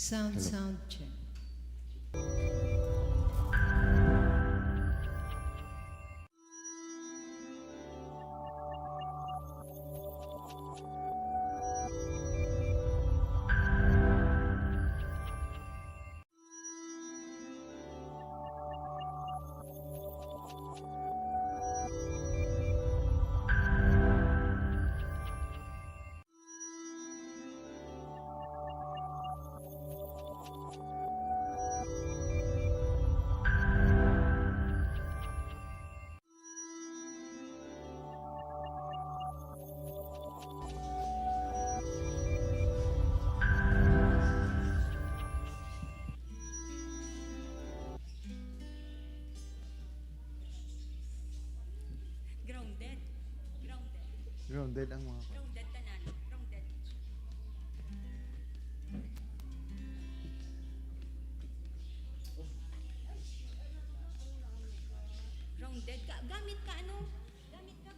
Sound check. Grounded. Grounded. Grounded ang mga Grounded tanan. Grounded. Grounded ka. Gamit ka ano? Gamit ka.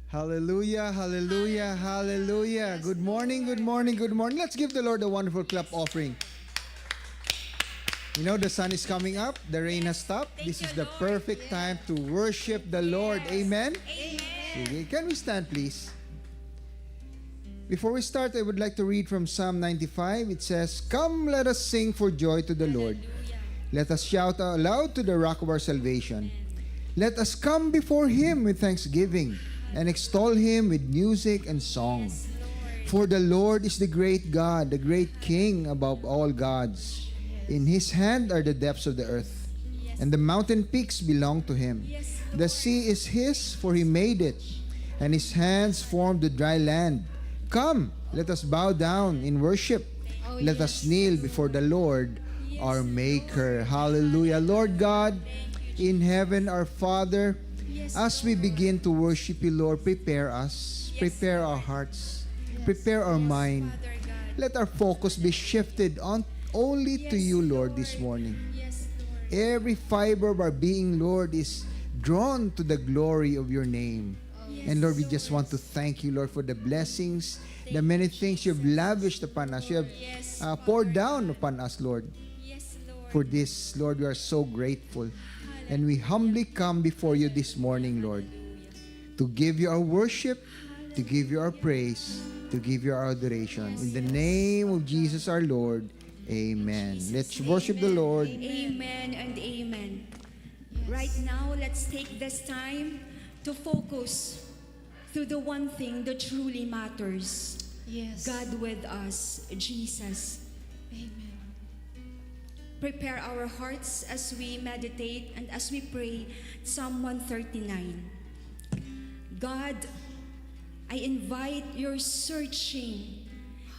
Hallelujah, hallelujah, hallelujah. Good morning, good morning, good morning. Let's give the Lord a wonderful clap offering. You know, the sun is coming up, the rain has stopped. Thank This you, is the Lord. perfect time to worship the Lord. Amen? Amen. Sige, can we stand, please? Before we start, I would like to read from Psalm 95. It says, "Come, let us sing for joy to the Lord. Let us shout aloud to the rock of our salvation. Let us come before Him with thanksgiving and extol Him with music and song. For the Lord is the great God, the great King above all gods. In His hand are the depths of the earth, and the mountain peaks belong to Him. The sea is His, for He made it, and His hands formed the dry land. Come, let us bow down in worship. Let us kneel before the Lord, our Maker." Hallelujah. Lord God, in heaven, our Father, as we begin to worship You, Lord, prepare us, prepare our hearts, prepare our mind. Father God. Let our focus be shifted on only to You, Lord, this morning. Yes, Lord. Every fiber of our being, Lord, is drawn to the glory of Your name. And Lord, we just want to thank You, Lord, for the blessings, the many things You've lavished upon us. You have poured down upon us, Lord. Yes, Lord. For this, Lord, we are so grateful. And we humbly come before You this morning, Lord, to give You our worship, to give You our praise, to give You our adoration. In the name of Jesus our Lord, amen. Let's worship the Lord. Amen and amen. Right now, let's take this time to focus to the one thing that truly matters. Yes. God with us, Jesus. Amen. Prepare our hearts as we meditate and as we pray Psalm 139. God, I invite Your searching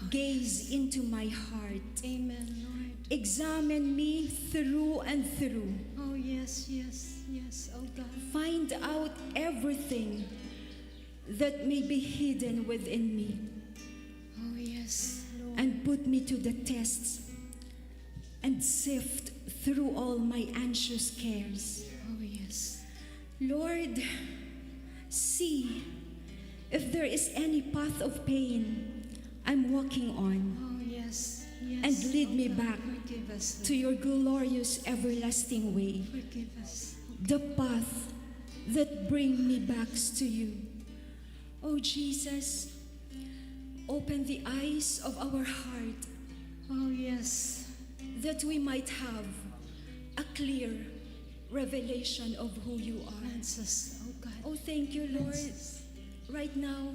gaze into my heart. Amen, Lord. Examine me through and through. Oh, yes, yes, yes, oh God. Find out everything that may be hidden within me Oh, yes, Lord. and put me to the test and sift through all my anxious cares. Oh, yes. Lord, see if there is any path of pain I'm walking on, Oh, yes, yes. and lead oh me God, back Forgive us, to Your glorious everlasting way, forgive us. the path that bring me back to You. Oh Jesus, open the eyes of our heart Oh, yes. that we might have a clear revelation of who You are. Cleanse us, oh God. Oh, thank You, Lord. Right now,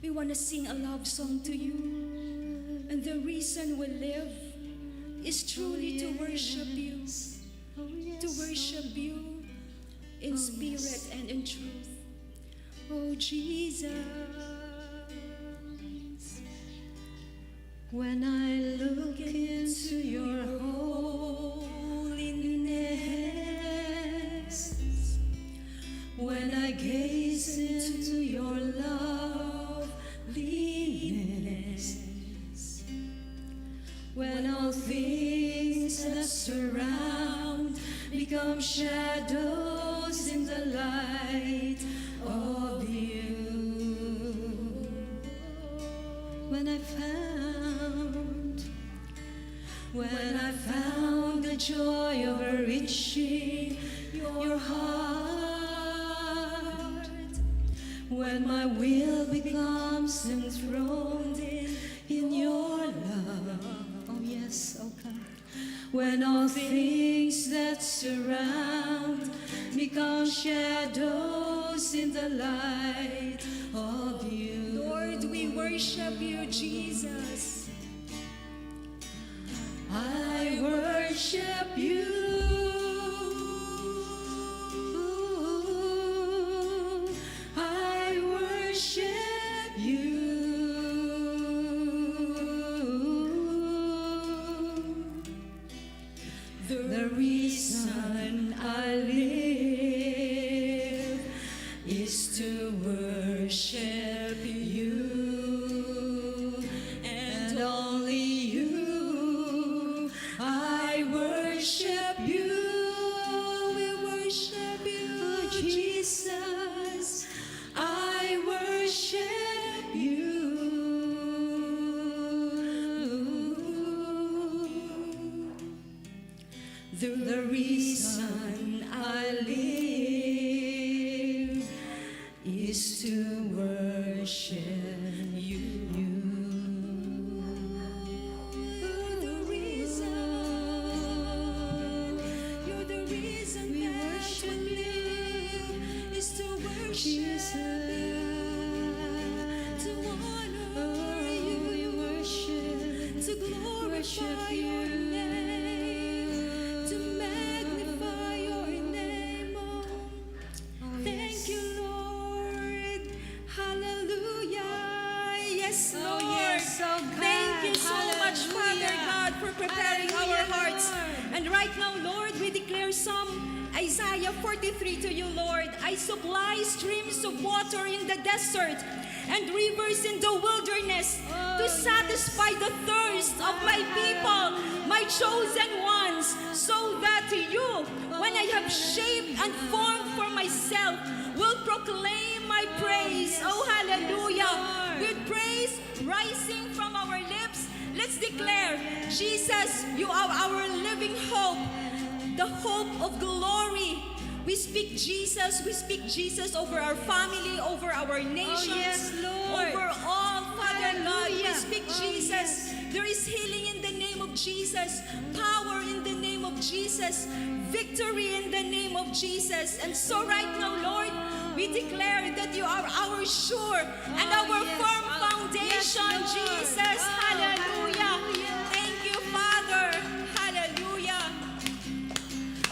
we want to sing a love song to You. And the reason we live is truly to worship You, Oh, yes. to worship You in spirit and in truth. Oh, Jesus. When I look into Your holiness, when I gaze into Your loveliness, when all things that surround become shadows in the light of You. when I found the joy of reaching your heart, when my will becomes enthroned in your love. Oh yes, oh God. When all things that surround become shadows in the light of you. Lord, we worship you, Jesus. I worship you. I worship you. The reason I live is to worship you, and only you. I worship you. We worship you, Jesus. I worship you. The reason I live is to worship you. The reason, you're the reason We that worship we live is to worship you, to honor you, to glorify your name, to magnify your name. Thank you, Lord. Hallelujah. Yes, Lord. yes, oh God. Thank you so much, Father Hallelujah. God, for preparing our Hallelujah, hearts. Lord. And right now, Lord, we declare Psalm Isaiah 43 to you, Lord. I supply streams of water in the desert and rivers in the wilderness to satisfy the thirst of my people, my chosen ones, so that you, when I have shaped and formed for myself, will proclaim my praise. Oh, hallelujah. With praise rising from our lips, let's declare, Jesus, you are our living hope, the hope of glory. We speak Jesus over our family, over our nations, yes, Lord. over all, Father God. We Hallelujah. speak Oh, Jesus. yes. There is healing in the name of Jesus, power in the name of Jesus, victory in the name of Jesus. And so right now, Lord, we declare that you are our sure and our yes. firm Oh, foundation, yes, Lord. Jesus. Oh, Hallelujah. hallelujah. Thank you, Father. Hallelujah.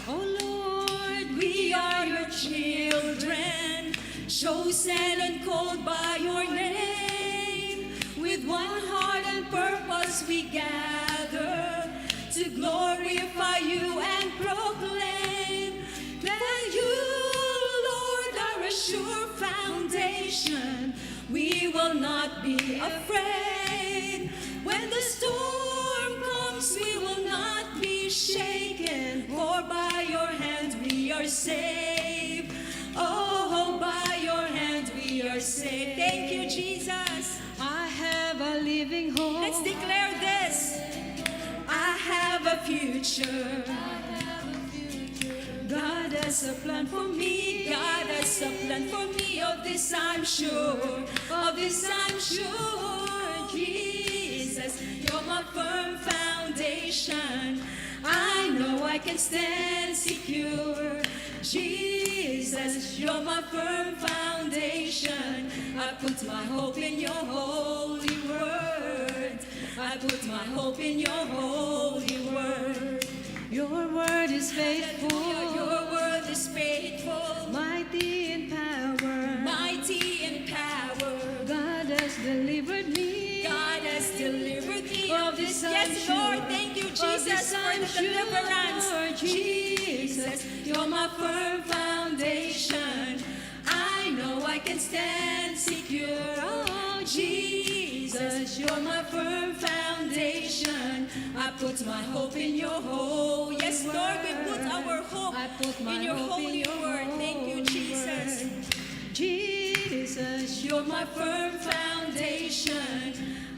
Oh Lord, we are your children, chosen and called by your name. With one heart and purpose we gather to glorify you and proclaim that you, Lord, are a sure foundation. We will not be afraid. When the storm comes, we will not be shaken. For by your hand we are saved. Oh, by your hand we are saved. Thank you, Jesus. I have a living hope. Let's declare this. I have a future. God has a plan for me. God has a plan for me. Of this I'm sure. Of this I'm sure. Jesus, you're my firm foundation. I know I can stand secure. Jesus, you're my firm foundation. I put my hope in your holy word. I put my hope in your holy word. Your word is faithful. Your word is faithful. Mighty in power. Mighty in power. God has delivered me. God has delivered me. Of this Yes, Lord. Thank you, Jesus, for the deliverance. Jesus, you're my firm foundation. I know I can stand secure. Oh, Jesus, you're my firm foundation. I put my hope in your holy Yes, Lord, we put our hope I put my in your hope holy in your word. Thank you, holy Jesus. word. Jesus, you're my firm foundation.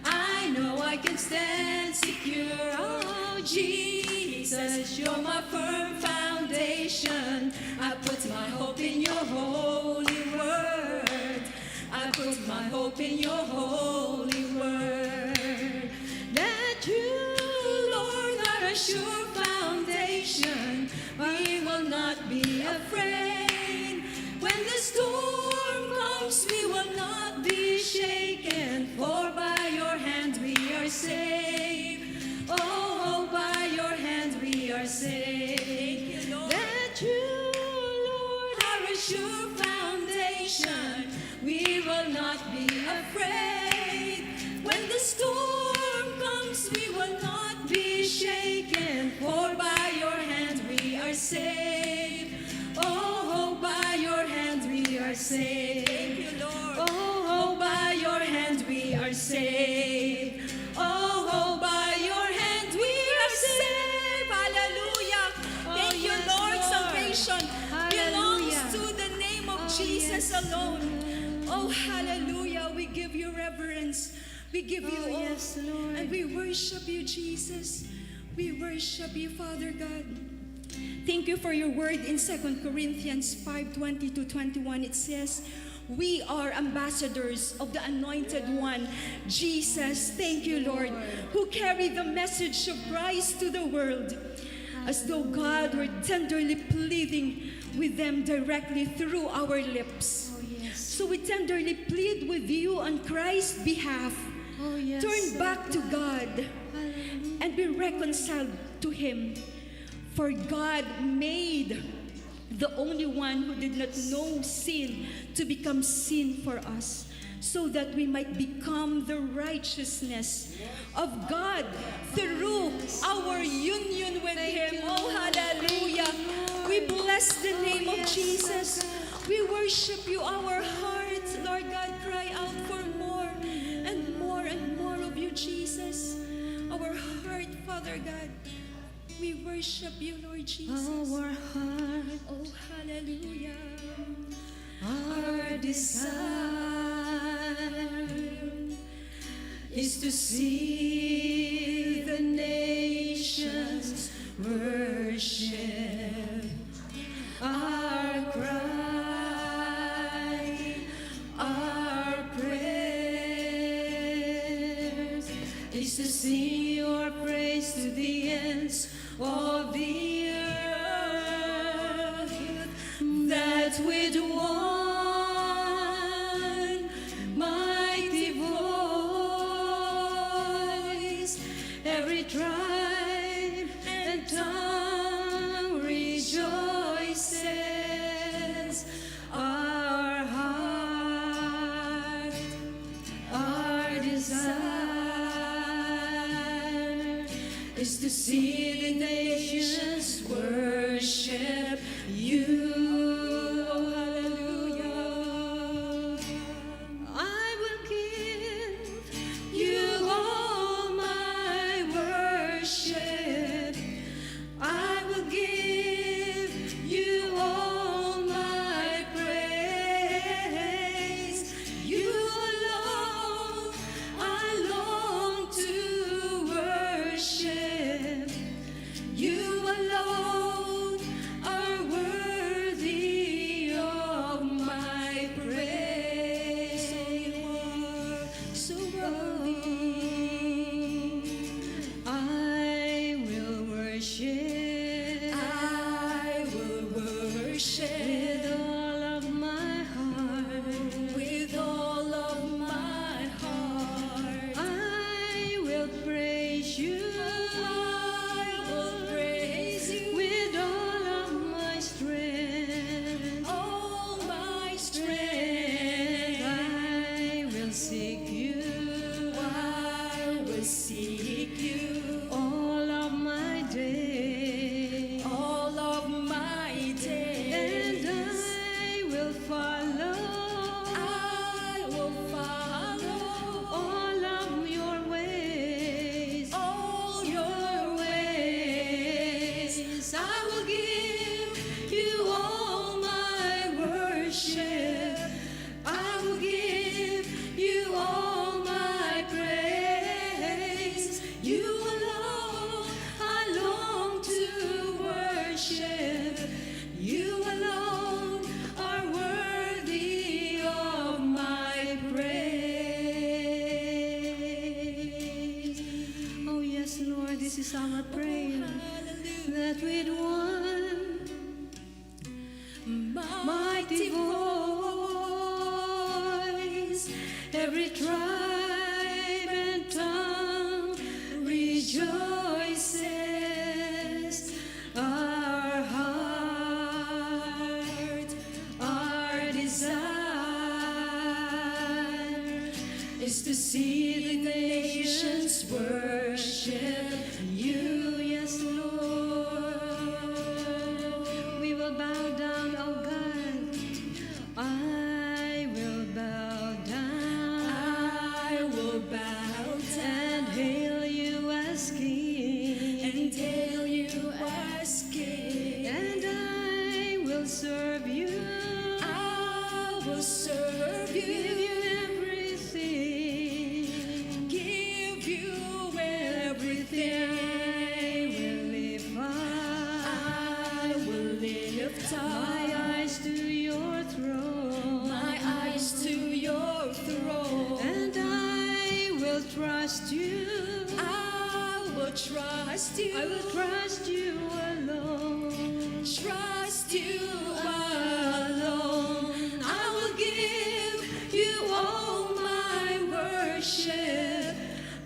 I know I can stand secure. Oh, Jesus, you're my firm foundation. I put my hope in your holy word. I put my hope in your holy word. That you, Lord, are a sure foundation. We will not be afraid. When the storm comes, we will not be shaken. For by your hand we are saved. Oh, by your hand we are saved. That you, Lord, are a sure foundation. We will not be afraid. When the storm comes, we will not be shaken. For by your hand we are saved. Oh, by your hand we are saved. Oh, by your hand we are saved. Oh, by your hand we are saved. Hallelujah. Thank you, yes, Lord. Lord. Salvation belongs Hallelujah. to the name of Jesus yes. alone. Oh, hallelujah. We give you reverence. We give you all. yes, Lord. And we worship you, Jesus. We worship you, Father God. Thank you for your word in 2 Corinthians 5:20-21. It says, we are ambassadors of the Anointed One, Jesus. Thank you, Lord, who carry the message of Christ to the world, as though God were tenderly pleading with them directly through our lips. Oh, yes. So we tenderly plead with you on Christ's behalf. Oh, yes. Turn back to God Hallelujah. and be reconciled to Him. For God made the only one who did not know sin to become sin for us, so that we might become the righteousness of God through our union with Him. you, Oh, hallelujah. We bless the name of Jesus. We worship you. Our hearts, Lord God, cry out for more and more and more of you, Jesus. Our heart, Father God, we worship you, Lord Jesus. Our heart, Oh, hallelujah. our desire is to see the nations worship. Our cry, our prayers is to sing your praise to the ends of the earth, that with one mighty voice every tribe and tongue rejoices. Our heart, our desire is to see the nations worship you. Hallelujah. that with one mighty voice, every tribe and tongue rejoices. Our heart, our desire is to see the nations worship you, yes, Lord. We will bow down, oh God. I will bow down. I will bow down and hail you as King. and hail you as King. And I will serve you. I will serve Give you. you everything. Give you I everything. will lift up I will lift my up eyes to your throne. my eyes to your throne. And I will trust you. I will trust you. I will trust you alone. Trust you alone. I will give you all my worship.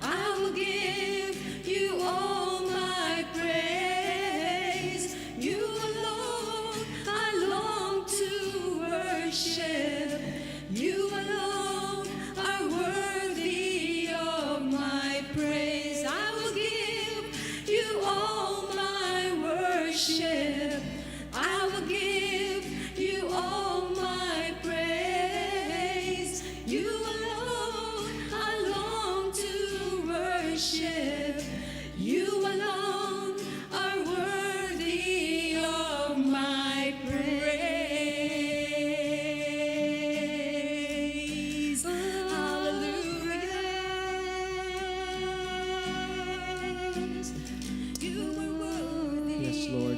I will give you all my praise. You alone I long to worship. You alone are worthy of my praise. I will give you all my worship. I will give you all my praise. You alone I long to worship. You alone are worthy of my praise. Hallelujah. You are worthy. Yes, Lord.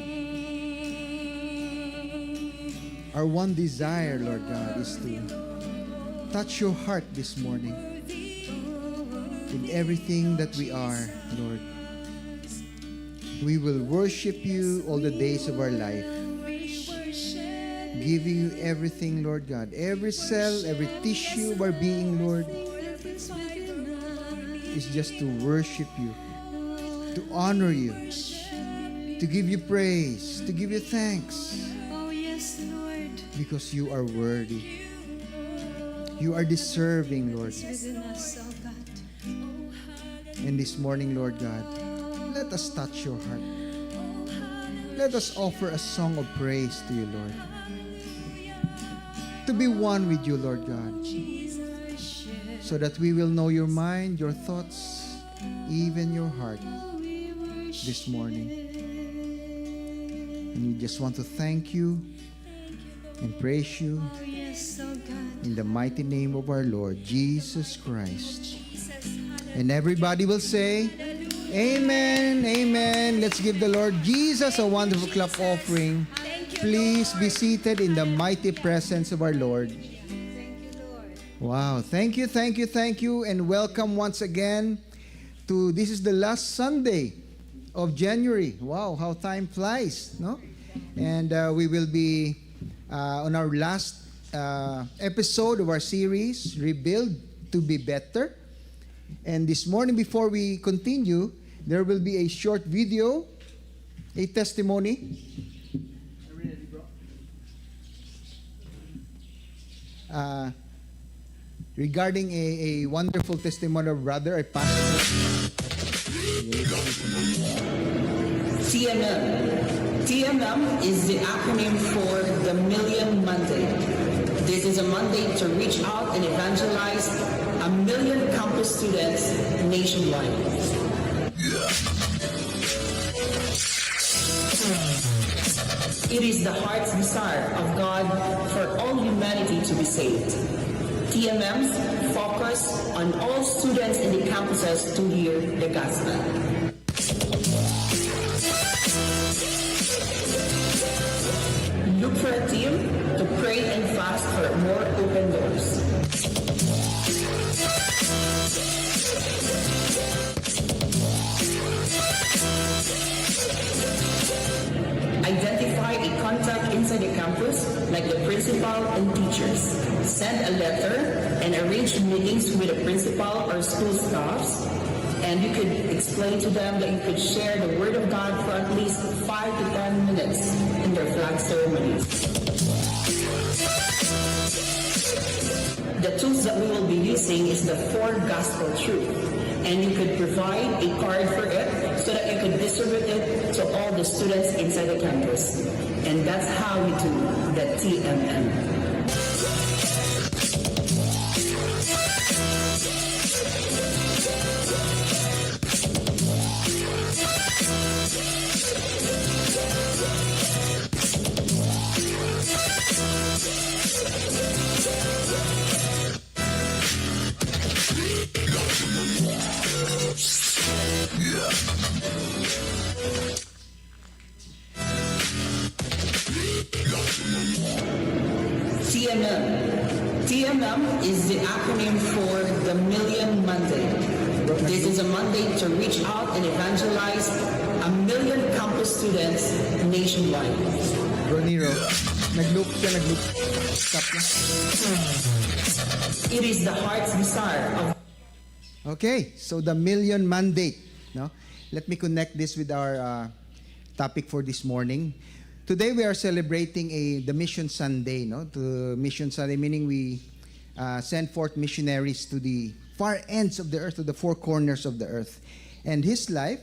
Our one desire, Lord God, is to touch your heart this morning in everything that we are, Lord. We will worship you all the days of our life, giving you everything, Lord God. Every cell, every tissue of our being, Lord, is just to worship you, to honor you, to give you praise, to give you thanks, Oh, yes, Lord. because you are worthy. You are deserving, Lord. Within us, oh God. And this morning, Lord God, let us touch your heart. Let us offer a song of praise to you, Lord. To be one with you, Lord God, so that we will know your mind, your thoughts, even your heart this morning. And we just want to thank you and praise you Oh, yes, oh God. in the mighty name of our Lord Jesus Christ. And everybody will say, Amen, amen. Let's give the Lord Jesus a wonderful clap offering. Please be seated in the mighty presence of our Lord. Wow, thank you, thank you, thank you, and welcome once again to, this is the last Sunday of January. Wow, how time flies, no? And we will be on our last episode of our series, Rebuild to be Better. And this morning, before we continue, there will be a short video, a testimony. Regarding a wonderful testimony of brother, a pastor. TMM. TMM is the acronym for the Million Monday. This is a Monday to reach out and evangelize 1 million campus students nationwide. It is the heart's desire of God for all humanity to be saved. TMMs focus on all students in the campuses to hear the gospel. Look for a team to pray and fast for more open doors. provide a contact inside the campus, like the principal and teachers. Send a letter and arrange meetings with the principal or school staffs. And you could explain to them that you could share the Word of God for at least 5 to 10 minutes in their flag ceremonies. The tools that we will be using is the 4 gospel truth. And you could provide a card for it so that you could distribute it to all the students inside the campus. And that's how we do the TMM. TMM. TMM is the acronym for the Million Mandate. This is a mandate to reach out and evangelize 1 million campus students nationwide. Roniro, nag-loop siya, nag-loop. Stop na. It is the heart's desire of Okay, so the million mandate. No? Let me connect this with our topic for this morning. Today we are celebrating the Mission Sunday. No? To Mission Sunday, meaning we send forth missionaries to the far ends of the earth, to the four corners of the earth. And his life,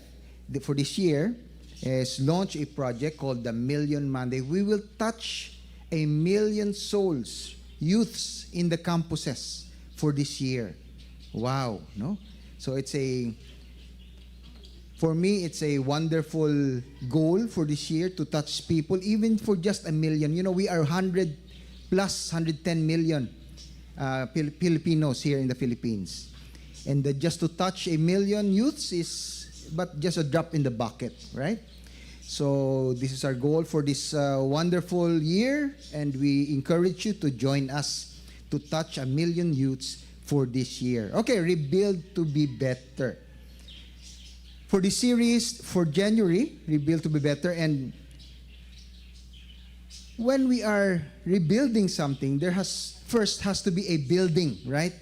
for this year, has launched a project called the Million Mandate. We will touch 1 million souls, youths in the campuses for this year. Wow, no? So for me, it's a wonderful goal for this year to touch people, even for just 1 million. You know, we are 100 plus 110 million Filipinos here in the Philippines. And just to touch 1 million youths is but just a drop in the bucket, right? So this is our goal for this wonderful year, and we encourage you to join us to touch 1 million youths for this year. Okay, Rebuild to be Better. For the series for January, Rebuild to be Better, and when we are rebuilding something, there first has to be a building, right?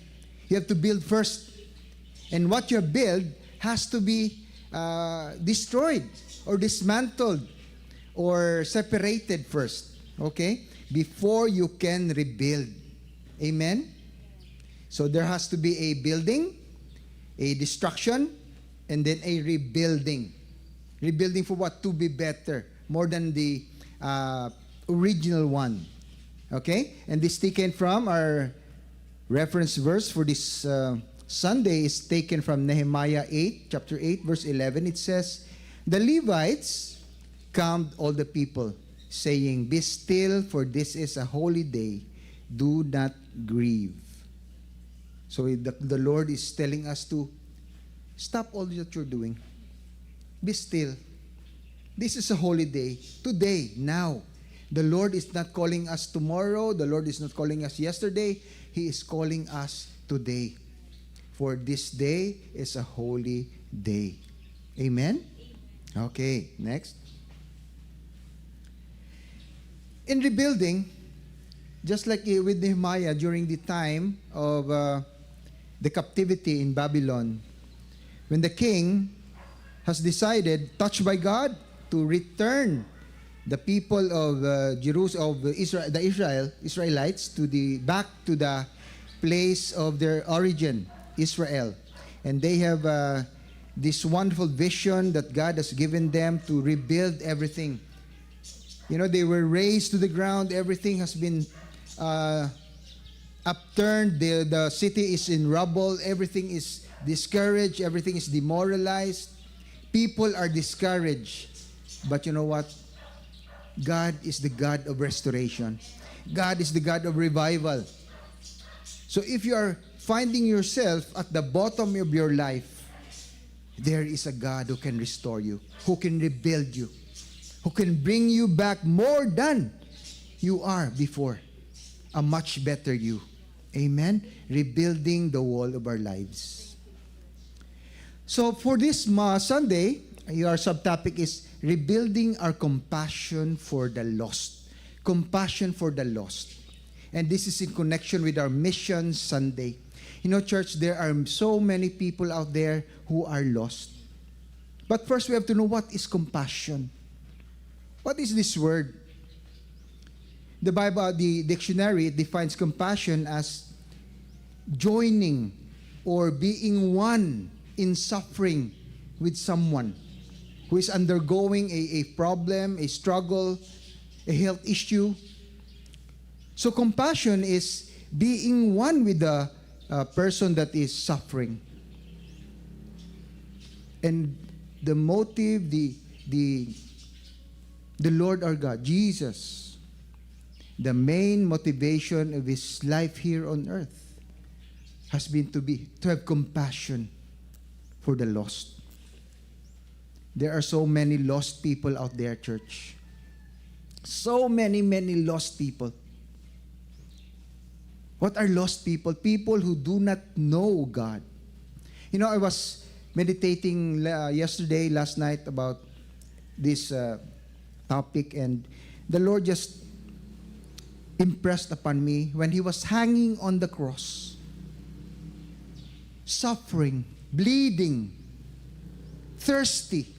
You have to build first. And what you build has to be destroyed or dismantled or separated first, okay? Before you can rebuild. Amen? So there has to be a building, a destruction, and then a rebuilding. Rebuilding for what? To be better. More than the original one. Okay? And this taken from our reference verse for this Sunday is taken from Nehemiah 8, chapter 8, verse 11. It says, "The Levites calmed all the people, saying, 'Be still, for this is a holy day. Do not grieve.'" So the Lord is telling us to stop all that you're doing. Be still. This is a holy day. Today, now. The Lord is not calling us tomorrow. The Lord is not calling us yesterday. He is calling us today. For this day is a holy day. Amen? Okay, next. In rebuilding, just like with Nehemiah during the time of the captivity in Babylon, when the king has decided, touched by God, to return the people of Jerusalem, of Israel, the Israelites, back to the place of their origin, Israel, and they have this wonderful vision that God has given them to rebuild everything. You know, they were razed to the ground. Everything has been upturned. The city is in rubble. Everything is discouraged. Everything is demoralized. People are discouraged. But you know what? God is the God of restoration. God is the God of revival. So if you are finding yourself at the bottom of your life, there is a God who can restore you, who can rebuild you, who can bring you back more than you are before. A much better you. Amen? Rebuilding the wall of our lives. So for this Sunday, Your subtopic is rebuilding our compassion for the lost. Compassion for the lost. And this is in connection with our Mission Sunday. You know, church, there are so many people out there who are lost. But first we have to know, what is compassion? What is this word? The Bible, the dictionary, it defines compassion as joining or being one in suffering with someone who is undergoing a problem, a struggle, a health issue. So compassion is being one with the person that is suffering. And the motive, the Lord our God, Jesus, the main motivation of his life here on earth has been to have compassion for the lost. There are so many lost people out there, church. So many lost people. What are lost people? People who do not know God. You know, I was meditating last night about this topic, and the Lord just impressed upon me when he was hanging on the cross, suffering, bleeding, thirsty.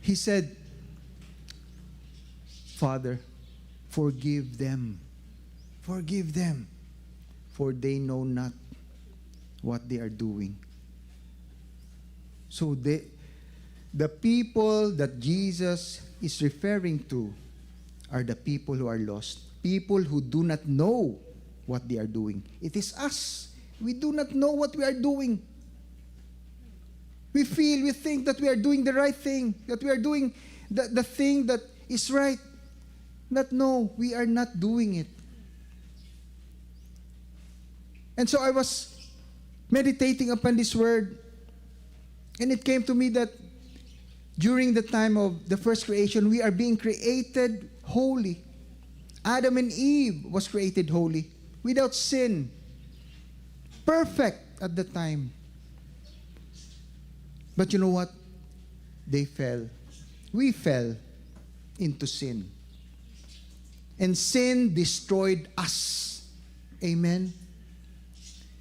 He said, Father, forgive them, for they know not what they are doing. So the people that Jesus is referring to are the people who are lost, people who do not know what they are doing. It is us. We do not know what we are doing. We think that we are doing the right thing, that we are doing the thing that is right. But no, we are not doing it. And so I was meditating upon this word, and it came to me that during the time of the first creation, we are being created holy. Adam and Eve was created holy, without sin, perfect at the time. But you know what? They fell. We fell into sin. And sin destroyed us. Amen?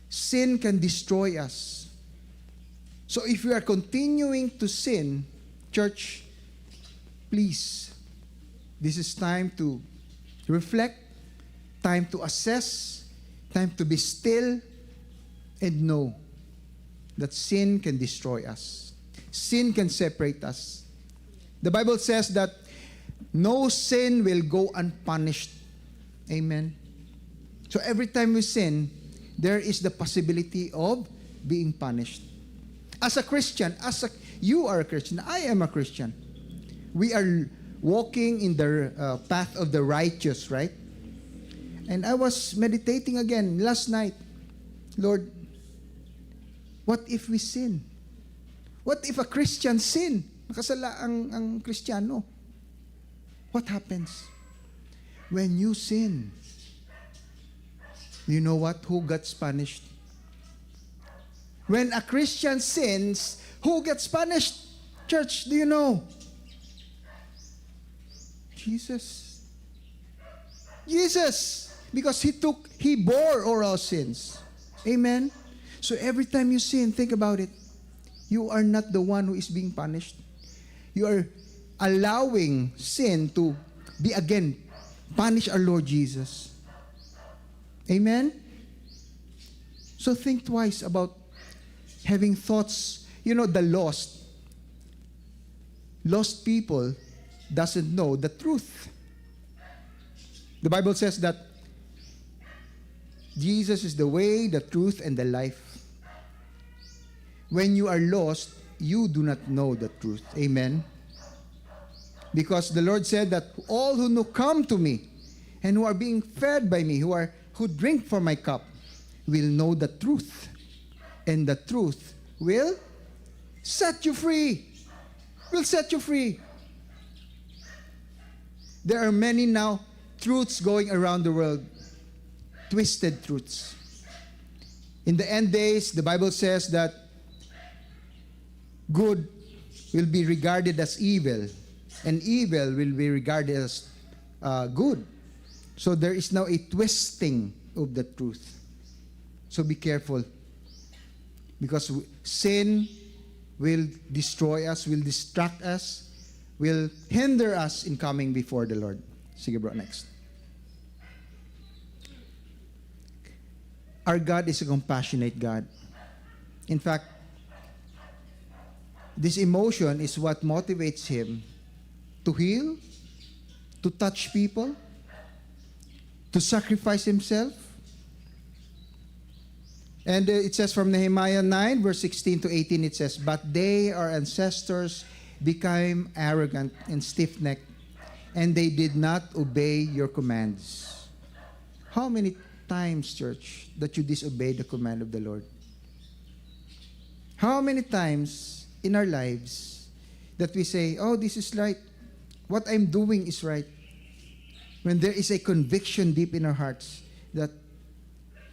Sin can destroy us. So if we are continuing to sin, church, please, this is time to reflect, time to assess, time to be still, and know that sin can destroy us. Sin can separate us. The Bible says that no sin will go unpunished. Amen. So every time we sin, there is the possibility of being punished. As a Christian, you are a Christian, I am a Christian. We are walking in the path of the righteous, right? And I was meditating again last night. Lord, what if we sin? What if a Christian sin? Nakasala ang Kristiyano. What happens? When you sin, you know what? Who gets punished? When a Christian sins, who gets punished? Church, do you know? Jesus. Because he bore all our sins. Amen? So every time you sin, think about it. You are not the one who is being punished. You are allowing sin to be again punish our Lord Jesus. Amen? So think twice about having thoughts. You know, the lost people doesn't know the truth. The Bible says that Jesus is the way, the truth, and the life. When you are lost, you do not know the truth. Amen? Because the Lord said that all who come to me and who are being fed by me, who drink from my cup, will know the truth. And the truth will set you free. Will set you free. There are many now truths going around the world. Twisted truths. In the end days, the Bible says that good will be regarded as evil, and evil will be regarded as good. So there is now a twisting of the truth. So be careful, because sin will destroy us, will distract us, will hinder us in coming before the Lord. Sige bro, next. Our God is a compassionate God. In fact, this emotion is what motivates Him to heal, to touch people, to sacrifice Himself. And it says from Nehemiah 9, verse 16 to 18, it says, "But they, our ancestors, became arrogant and stiff-necked, and they did not obey your commands." How many times, church, that you disobey the command of the Lord? How many times in our lives that we say, "Oh, this is right. What I'm doing is right," when there is a conviction deep in our hearts that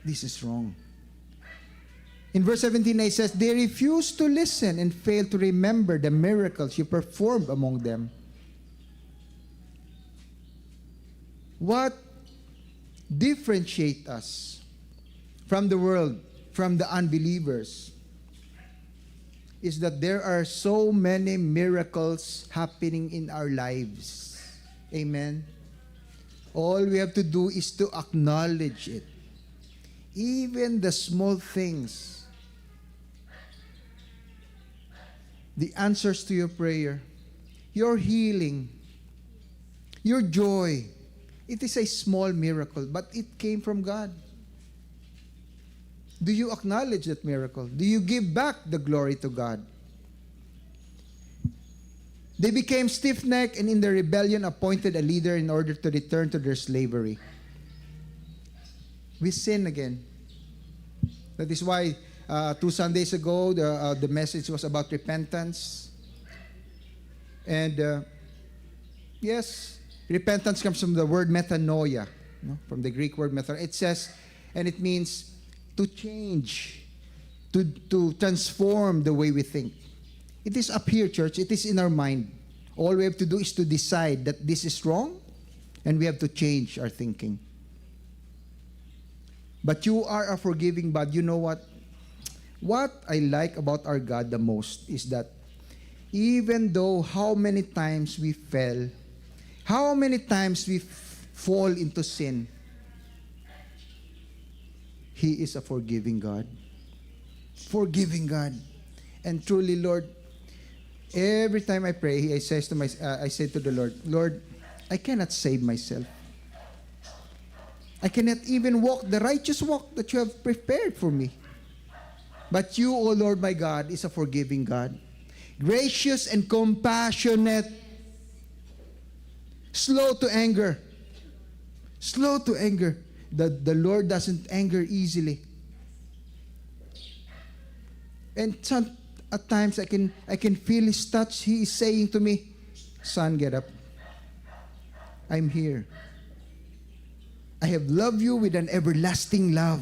this is wrong. In verse 17, it says, "They refused to listen and failed to remember the miracles you performed among them." What differentiates us from the world, from the unbelievers, is that there are so many miracles happening in our lives. Amen. All we have to do is to acknowledge it. Even the small things. The answers to your prayer, your healing, your joy. It is a small miracle, but it came from God. Do you acknowledge that miracle? Do you give back the glory to God? They became stiff-necked and in their rebellion appointed a leader in order to return to their slavery. We sin again. That is why 2 Sundays ago, the message was about repentance. And yes, repentance comes from the word metanoia, from the Greek word metanoia. It says, and it means to change, to transform the way we think. It is up here, church. It is in our mind. All we have to do is to decide that this is wrong, and we have to change our thinking. But you are a forgiving God. You know what? What I like about our God the most is that even though how many times we fell, how many times we fall into sin, He is a forgiving God. Forgiving God. And truly, Lord, every time I pray, I say to the Lord, "Lord, I cannot save myself. I cannot even walk the righteous walk that you have prepared for me. But you, O Lord my God, is a forgiving God, gracious and compassionate, slow to anger." Slow to anger. The Lord doesn't anger easily. And at times I can feel His touch. He is saying to me, "Son, get up. I'm here. I have loved you with an everlasting love.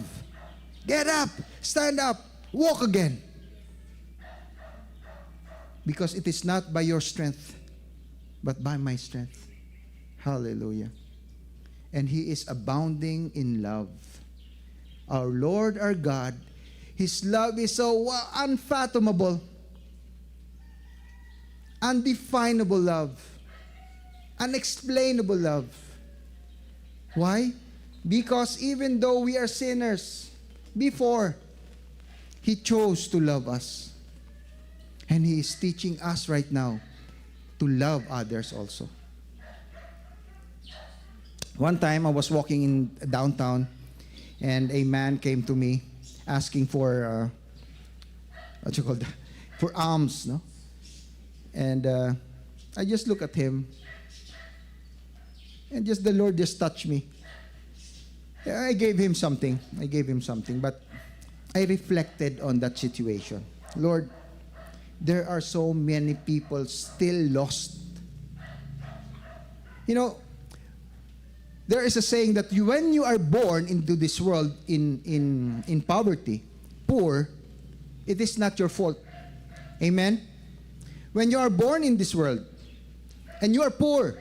Get up, stand up, walk again." Because it is not by your strength, but by my strength. Hallelujah. And He is abounding in love. Our Lord, our God, His love is so unfathomable, undefinable love, unexplainable love. Why? Because even though we are sinners before, He chose to love us. And He is teaching us right now to love others also. One time I was walking in downtown and a man came to me asking for for alms, no? And I just look at him and just the Lord just touched me. I gave him something, but I reflected on that situation. Lord, there are so many people still lost. You know, there is a saying that when you are born into this world in poverty, poor, it is not your fault. Amen? When you are born in this world and you are poor,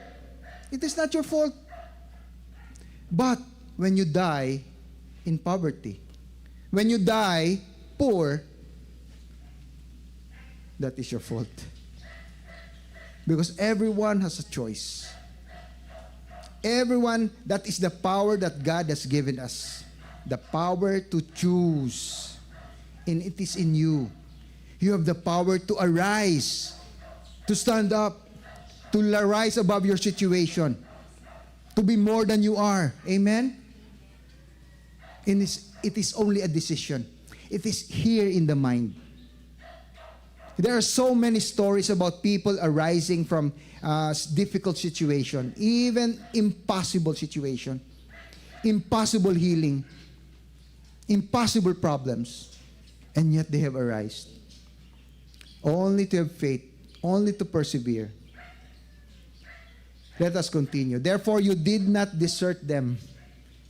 it is not your fault. But when you die in poverty, when you die poor, that is your fault. Because everyone has a choice. Everyone, that is the power that God has given us. The power to choose. And it is in you. You have the power to arise, to stand up, to rise above your situation, to be more than you are. Amen? And it is only a decision. It is here in the mind. There are so many stories about people arising from difficult situation, even impossible situation, impossible healing, impossible problems, and yet they have arisen. Only to have faith, only to persevere. Let us continue. Therefore, you did not desert them.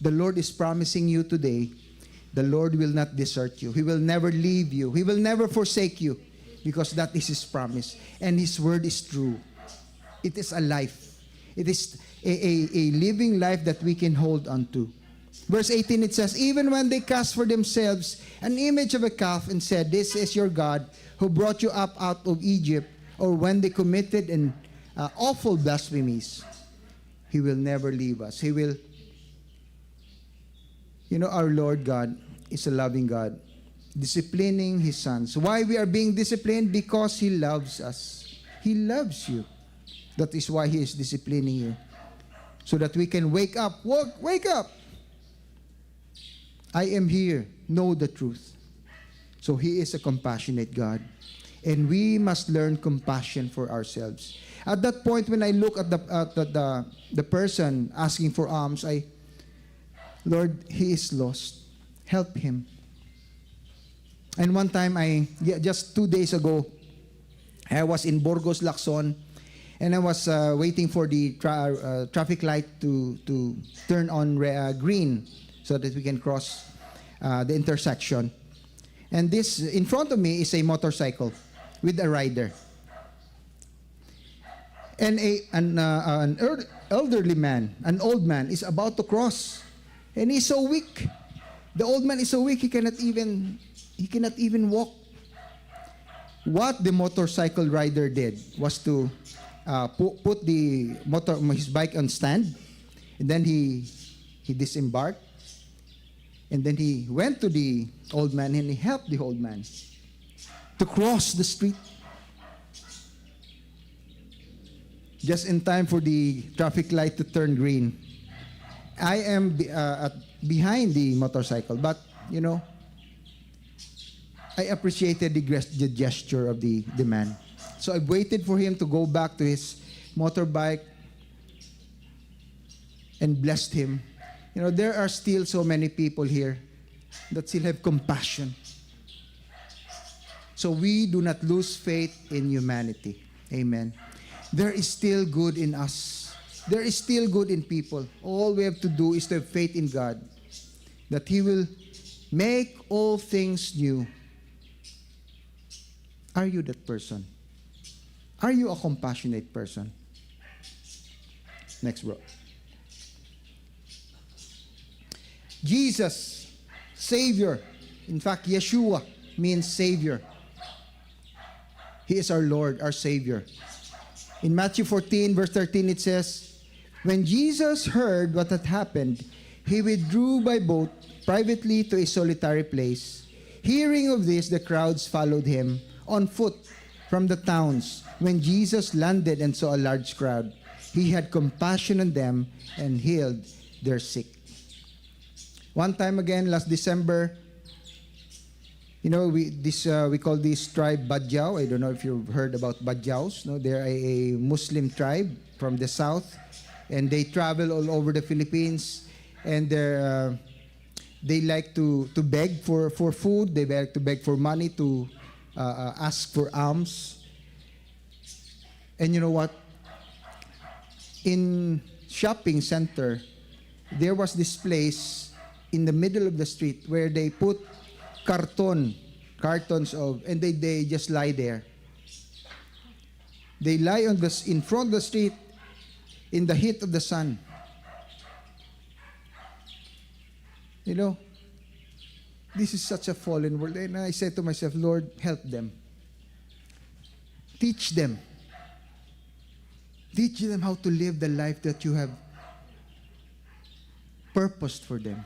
The Lord is promising you today, the Lord will not desert you. He will never leave you. He will never forsake you, because that is His promise. And His word is true. It is a life. It is a living life that we can hold on to. Verse 18, it says, even when they cast for themselves an image of a calf and said, this is your God who brought you up out of Egypt, or when they committed an awful blasphemies, He will never leave us. He will, our Lord God is a loving God, disciplining His sons. Why we are being disciplined? Because He loves us. He loves you. That is why He is disciplining you. So that we can wake up. Wake up! I am here. Know the truth. So He is a compassionate God. And we must learn compassion for ourselves. At that point, when I look at the person asking for alms, Lord, he is lost. Help him. And one time, just 2 days ago, I was in Burgos, Lacson, and I was waiting for the traffic light to turn on green so that we can cross the intersection. And this, in front of me, is a motorcycle with a rider. And an elderly man, an old man, is about to cross. And he's so weak. The old man is so weak, he cannot even walk. What the motorcycle rider did was to put his bike on stand, and then he disembarked, and then he went to the old man and he helped the old man to cross the street. Just in time for the traffic light to turn green. I am behind the motorcycle, but I appreciated the gesture of the man. So I waited for him to go back to his motorbike and blessed him. There are still so many people here that still have compassion. So we do not lose faith in humanity. Amen. There is still good in us. There is still good in people. All we have to do is to have faith in God, that He will make all things new. Are you that person? Are you a compassionate person? Next, bro. Jesus, Savior. In fact, Yeshua means Savior. He is our Lord, our Savior. In Matthew 14, verse 13, it says, when Jesus heard what had happened, He withdrew by boat privately to a solitary place. Hearing of this, the crowds followed Him on foot from the towns. When Jesus landed and saw a large crowd, He had compassion on them and healed their sick. One time again, last December, we call this tribe Badjao. I don't know if you've heard about Badjaos. No, they're a Muslim tribe from the south, and they travel all over the Philippines, and they like to beg for food. They like to beg for money, to ask for alms. And you know what? In shopping center, there was this place in the middle of the street where they put cartons of, and they just lie there. They lie in front of the street in the heat of the sun. You know, this is such a fallen world. And I said to myself, Lord, help them. Teach them. Teach them how to live the life that you have purposed for them.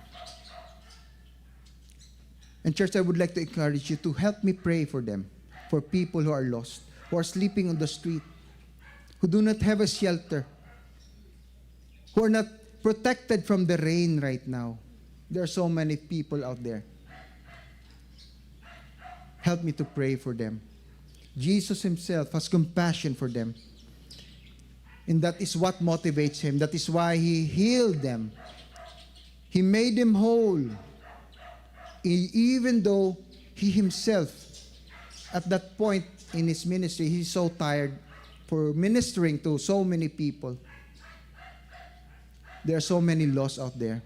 And church, I would like to encourage you to help me pray for them, for people who are lost, who are sleeping on the street, who do not have a shelter, who are not protected from the rain right now. There are so many people out there. Help me to pray for them. Jesus himself has compassion for them. And that is what motivates him. That is why he healed them. He made them whole. Even though he himself, at that point in his ministry, he's so tired for ministering to so many people. There are so many lost out there.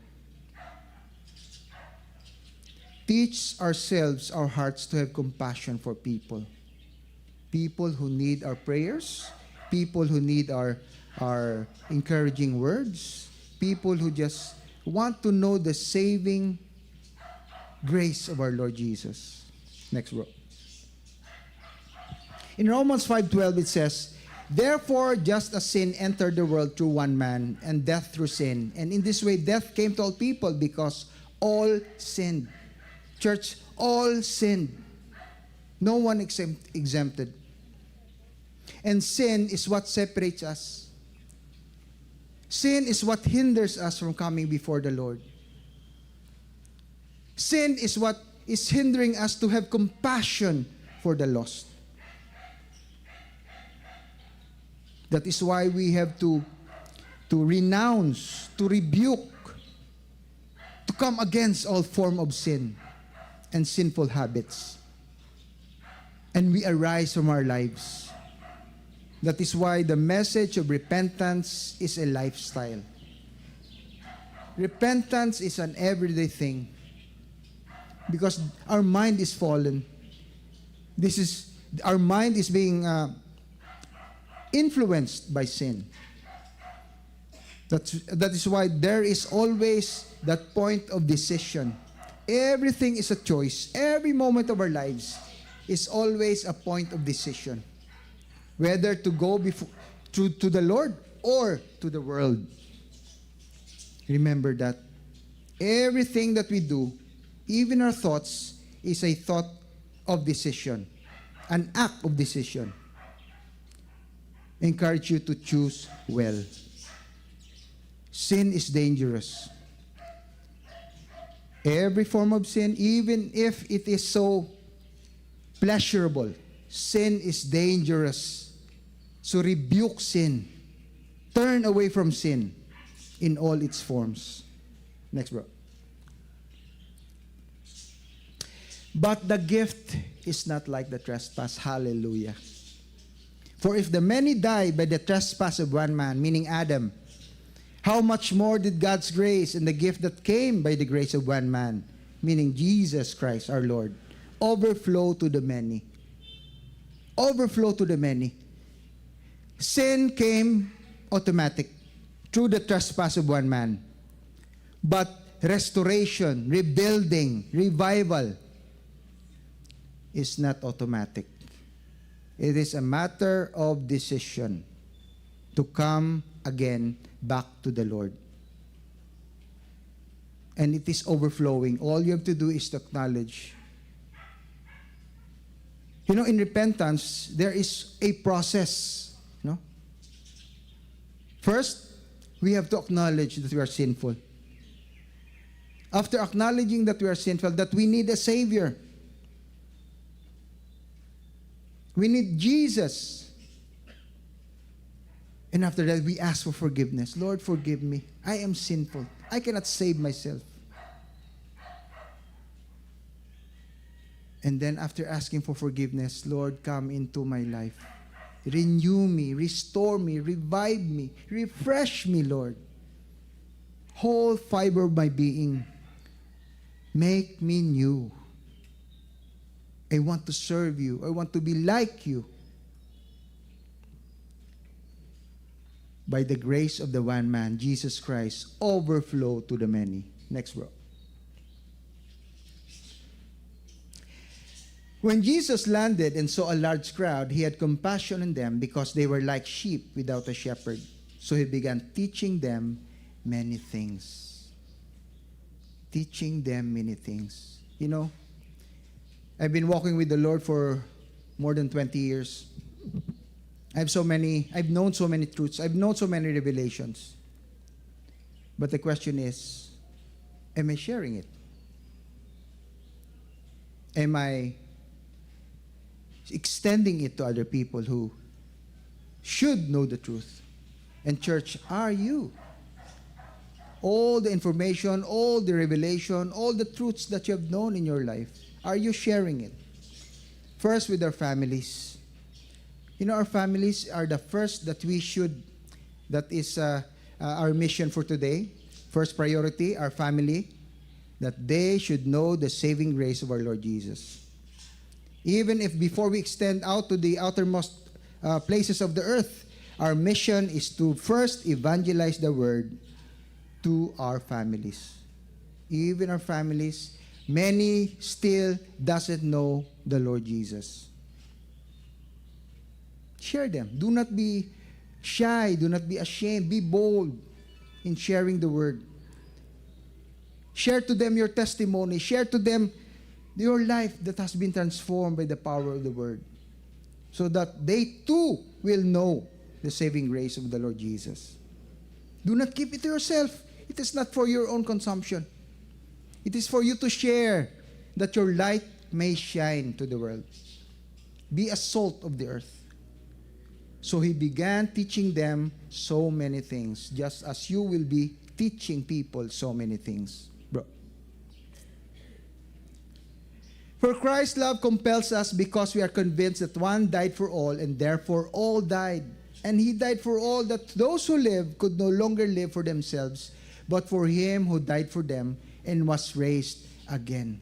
Teach ourselves, our hearts, to have compassion for people. People who need our prayers, people who need our encouraging words, people who just want to know the saving grace of our Lord Jesus. Next row. In Romans 5:12 it says, therefore, just as sin entered the world through one man, and death through sin, and in this way death came to all people because all sinned. Church, all sinned. No one exempted. And sin is what separates us. Sin is what hinders us from coming before the Lord. Sin is what is hindering us to have compassion for the lost. That is why we have to renounce, to rebuke, to come against all form of sin and sinful habits. And we arise from our lives. That is why the message of repentance is a lifestyle. Repentance is an everyday thing. Because our mind is fallen. Our mind is being influenced by sin. That is why there is always that point of decision. Everything is a choice. Every moment of our lives is always a point of decision. Whether to go to the Lord or to the world. Remember that. Everything that we do, even our thoughts, is a thought of decision. An act of decision. Encourage you to choose well. Sin is dangerous. Every form of sin, even if it is so pleasurable, sin is dangerous. So rebuke sin. Turn away from sin in all its forms. Next, bro. But the gift is not like the trespass. Hallelujah. For if the many die by the trespass of one man, meaning Adam, how much more did God's grace and the gift that came by the grace of one man, meaning Jesus Christ our Lord, overflow to the many? Overflow to the many. Sin came automatic through the trespass of one man. But restoration, rebuilding, revival is not automatic. It is a matter of decision to come again back to the Lord. And it is overflowing. All you have to do is to acknowledge. You know, in repentance, there is a process. No? First, we have to acknowledge that we are sinful. After acknowledging that we are sinful, that we need a Savior. We need Jesus. And after that, we ask for forgiveness. Lord, forgive me. I am sinful. I cannot save myself. And then after asking for forgiveness, Lord, come into my life. Renew me, restore me, revive me, refresh me, Lord. Whole fiber of my being. Make me new. I want to serve you. I want to be like you. by the grace of the one man, Jesus Christ, overflow to the many. Next bro. When Jesus landed and saw a large crowd, he had compassion on them because they were like sheep without a shepherd. So he began teaching them many things. Teaching them many things. You know, I've been walking with the Lord for more than 20 years. I've known so many truths. I've known so many revelations. But the question is, am I sharing it? Am I extending it to other people who should know the truth? And church, are you? All the information, all the revelation, all the truths that you have known in your life, are you sharing it? First, with our families. You know, our families are the first that we should, that is our mission for today. First priority, our family, that they should know the saving grace of our Lord Jesus. Even if before we extend out to the outermost places of the earth, our mission is to first evangelize the word to our families. Even our families, many still doesn't know the Lord Jesus. Share them. Do not be shy. Do not be ashamed. Be bold in sharing the word. Share to them your testimony. Share to them your life that has been transformed by the power of the word, so that they too will know the saving grace of the Lord Jesus. Do not keep it to yourself. It is not for your own consumption. It is for you to share, that your light may shine to the world. Be a salt of the earth. So he began teaching them so many things, just as you will be teaching people so many things. Bro. For Christ's love compels us because we are convinced that one died for all, and therefore all died. And he died for all, that those who live could no longer live for themselves, but for him who died for them and was raised again.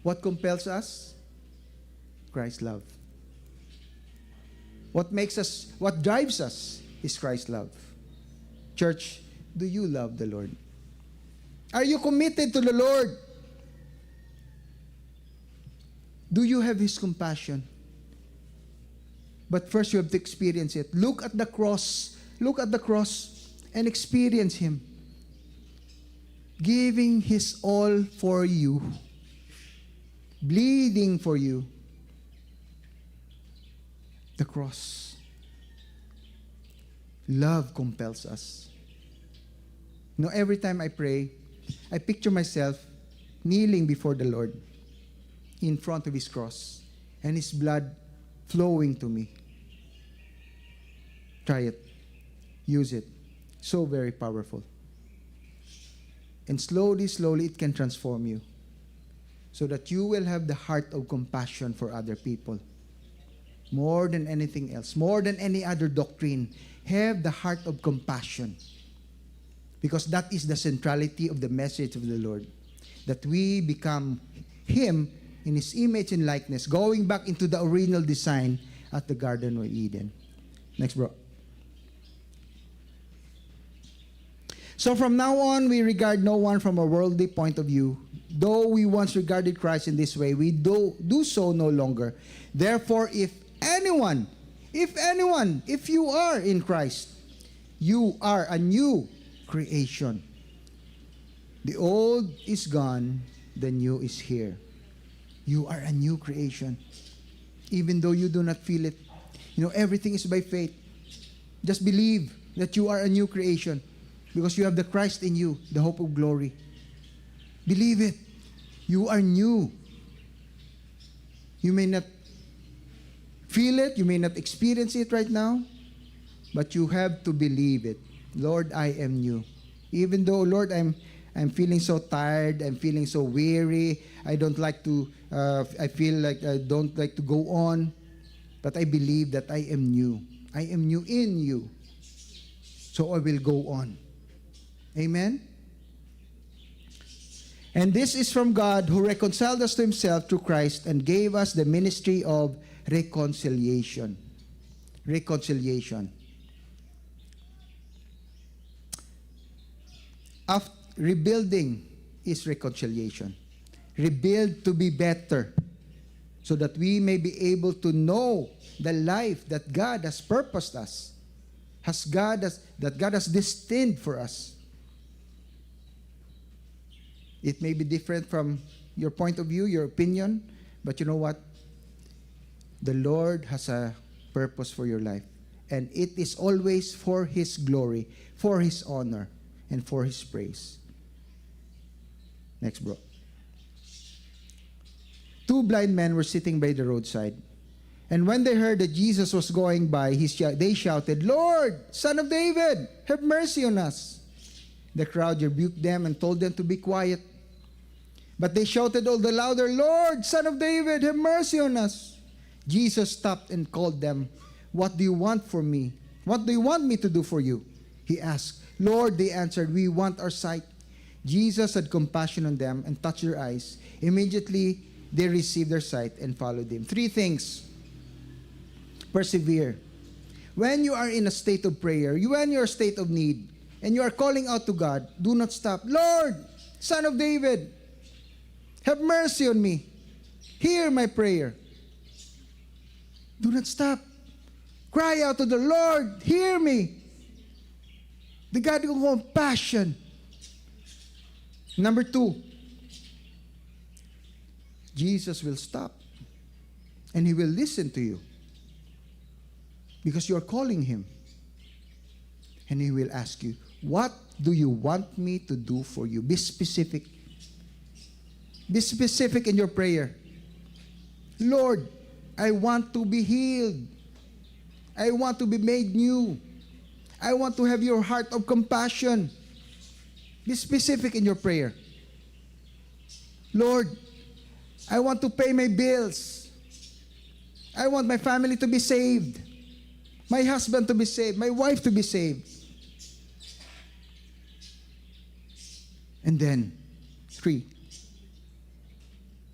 What compels us? Christ's love. What drives us is Christ's love. Church, do you love the Lord? Are you committed to the Lord? Do you have his compassion? But first you have to experience it. Look at the cross. Look at the cross and experience him giving his all for you, bleeding for you. The cross. Love compels us. You know, every time I pray, I picture myself kneeling before the Lord in front of his cross and his blood flowing to me. Try it. Use it. So very powerful. And slowly, slowly, it can transform you, so that you will have the heart of compassion for other people. More than anything else, more than any other doctrine, have the heart of compassion. Because that is the centrality of the message of the Lord. That we become him in his image and likeness, going back into the original design at the Garden of Eden. Next, bro. So from now on, we regard no one from a worldly point of view. Though we once regarded Christ in this way, we do so no longer. Therefore, if you are in Christ, you are a new creation. The old is gone, the new is here. You are a new creation. Even though you do not feel it. You know, everything is by faith. Just believe that you are a new creation, because you have the Christ in you, the hope of glory. Believe it. You are new. You may not feel it, you may not experience it right now, but you have to believe it. Lord, I am new. Even though, Lord, I'm feeling so tired, I'm feeling so weary, I feel like I don't like to go on, but I believe that I am new. I am new in you. So I will go on. Amen? And this is from God, who reconciled us to himself through Christ and gave us the ministry of reconciliation. Reconciliation. Rebuilding is reconciliation. Rebuild to be better, so that we may be able to know the life that God has purposed us, that God has destined for us. It may be different from your point of view, your opinion, but you know what? The Lord has a purpose for your life, and it is always for His glory, for His honor, and for His praise. Next, bro. Two blind men were sitting by the roadside. And when they heard that Jesus was going by, they shouted, "Lord, Son of David, have mercy on us." The crowd rebuked them and told them to be quiet. But they shouted all the louder, "Lord, Son of David, have mercy on us." Jesus stopped and called them. "What do you want from me? What do you want me to do for you?" He asked. "Lord," they answered, "we want our sight." Jesus had compassion on them and touched their eyes. Immediately, they received their sight and followed Him. Three things. Persevere. When you are in a state of prayer, when you are in a state of need, and you are calling out to God, do not stop. "Lord, Son of David, have mercy on me. Hear my prayer." Do not stop. Cry out to the Lord, "Hear me." The God of compassion. Number two, Jesus will stop and He will listen to you because you are calling Him. And He will ask you, "What do you want me to do for you?" Be specific. Be specific in your prayer. "Lord, I want to be healed. I want to be made new. I want to have your heart of compassion." Be specific in your prayer. "Lord, I want to pay my bills. I want my family to be saved. My husband to be saved. My wife to be saved." And then, three,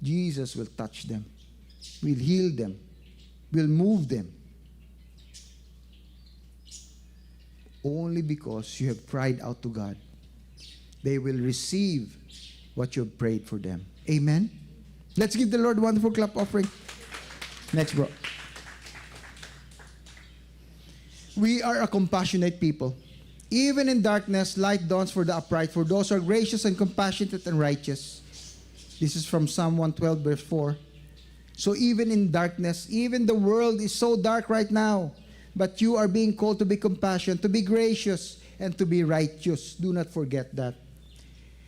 Jesus will touch them, will heal them, will move them. Only because you have cried out to God, they will receive what you have prayed for them. Amen? Let's give the Lord a wonderful clap offering. Next, bro. We are a compassionate people. Even in darkness, light dawns for the upright, for those who are gracious and compassionate and righteous. This is from Psalm 112, verse 4. So even in darkness, even the world is so dark right now, but you are being called to be compassionate, to be gracious, and to be righteous. Do not forget that.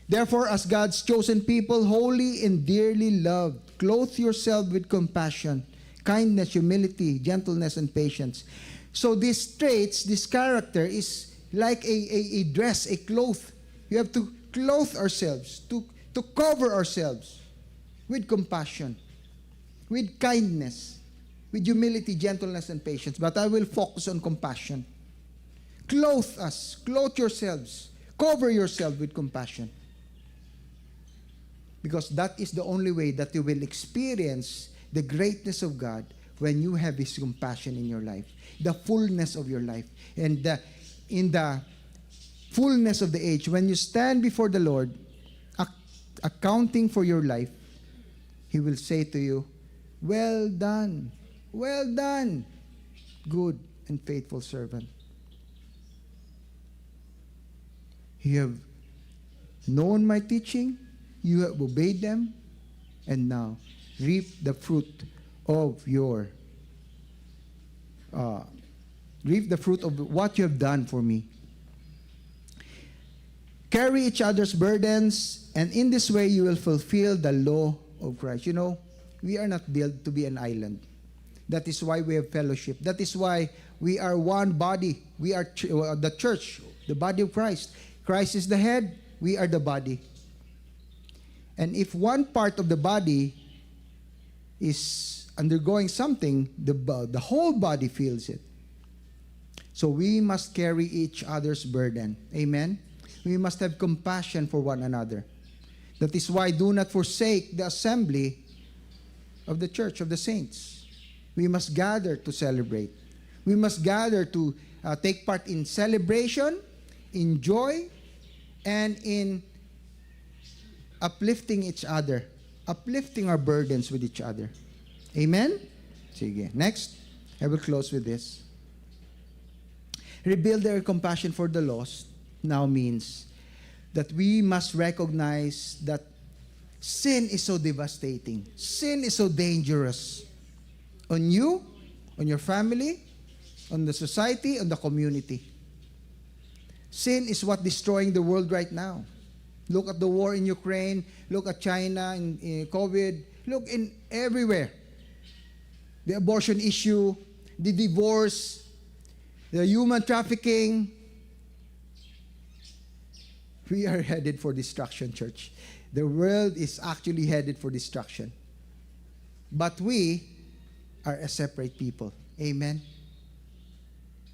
Therefore, as God's chosen people, holy and dearly loved, clothe yourself with compassion, kindness, humility, gentleness, and patience. So these traits, this character is like a dress, a cloth. You have to clothe ourselves, to cover ourselves with compassion, with kindness, with humility, gentleness, and patience. But I will focus on compassion. Clothe us, clothe yourselves, cover yourself with compassion. Because that is the only way that you will experience the greatness of God when you have His compassion in your life, the fullness of your life. And in the fullness of the age, when you stand before the Lord, accounting for your life, He will say to you, well done, good and faithful servant. You have known my teaching, you have obeyed them, and now reap the fruit of what you have done for me. Carry each other's burdens, and in this way you will fulfill the law of Christ. You know, we are not built to be an island. That is why we have fellowship. That is why we are one body. We are the church, the body of Christ. Christ is the head, we are the body. And if one part of the body is undergoing something, the whole body feels it. So we must carry each other's burden. Amen? We must have compassion for one another. That is why do not forsake the assembly of the church of the saints. We must gather to celebrate. We must gather to take part in celebration, in joy, and in uplifting each other, uplifting our burdens with each other. Amen? Sige. Next, I will close with this. Rebuild their compassion for the lost now means that we must recognize that sin is so devastating. Sin is so dangerous on you, on your family, on the society, on the community. Sin is what destroying the world right now. Look at the war in Ukraine. Look at China in COVID. Look in everywhere. The abortion issue, the divorce, the human trafficking. We are headed for destruction, church. The world is actually headed for destruction. But we are a separate people. Amen?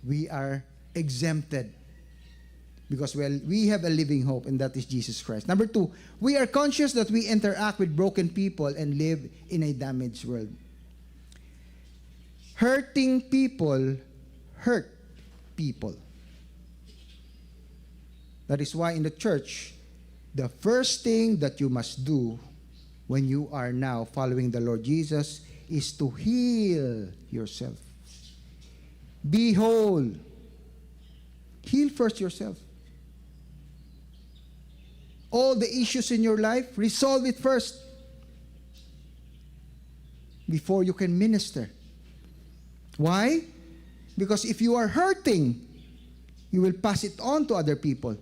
We are exempted because we have a living hope, and that is Jesus Christ. Number 2, we are conscious that we interact with broken people and live in a damaged world. Hurting people hurt people. That is why in the church, the first thing that you must do when you are now following the Lord Jesus is to heal yourself. Be whole. Heal first yourself. All the issues in your life, resolve it first before you can minister. Why? Because if you are hurting, you will pass it on to other people.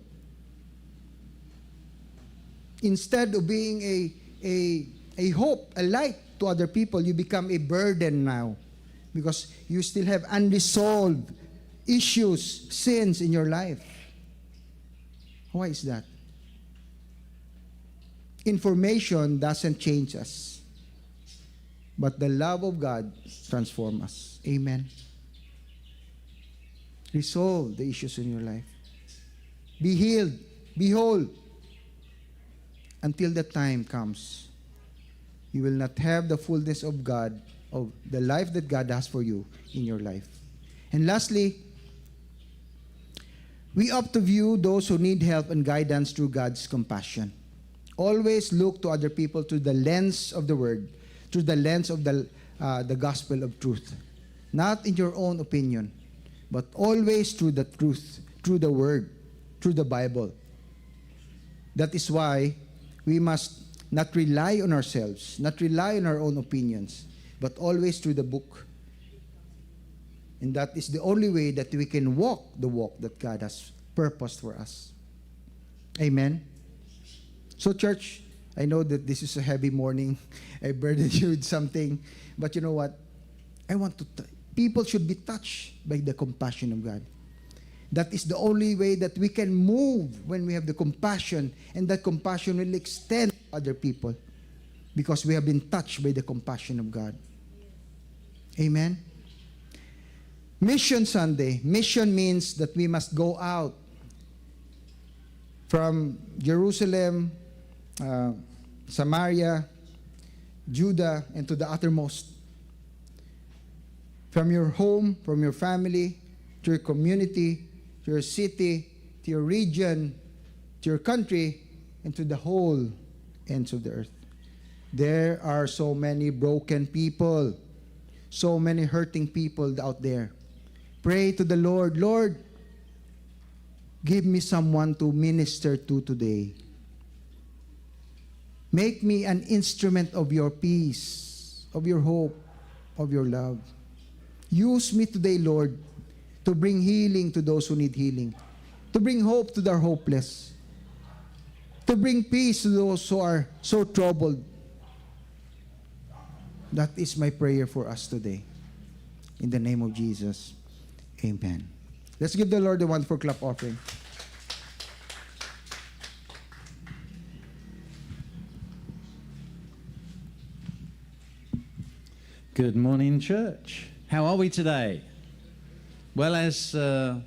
Instead of being a hope, a light to other people, you become a burden now because you still have unresolved issues, sins in your life. Why is that? Information doesn't change us, but the love of God transforms us. Amen. Resolve the issues in your life. Be healed. Be whole. Until the time comes, you will not have the fullness of God, of the life that God has for you in your life. And lastly, we ought to view those who need help and guidance through God's compassion. Always look to other people through the lens of the Word, through the lens of the gospel of truth. Not in your own opinion, but always through the truth, through the Word, through the Bible. That is why we must not rely on ourselves, not rely on our own opinions, but always through the book. And that is the only way that we can walk the walk that God has purposed for us. Amen. So church, I know that this is a heavy morning. I burdened you with something. But you know what? I want to, people should be touched by the compassion of God. That is the only way that we can move when we have the compassion, and that compassion will extend to other people because we have been touched by the compassion of God. Amen? Mission Sunday. Mission means that we must go out from Jerusalem, Samaria, Judah, and to the uttermost. From your home, from your family, to your community, to your city, to your region, to your country, and to the whole ends of the earth. There are so many broken people, so many hurting people out there. Pray to the Lord, Lord, give me someone to minister to today. Make me an instrument of your peace, of your hope, of your love. Use me today, Lord, to bring healing to those who need healing, to bring hope to the hopeless, to bring peace to those who are so troubled. That is my prayer for us today. In the name of Jesus, amen. Let's give the Lord a wonderful clap offering. Good morning, church. How are we today? Well, as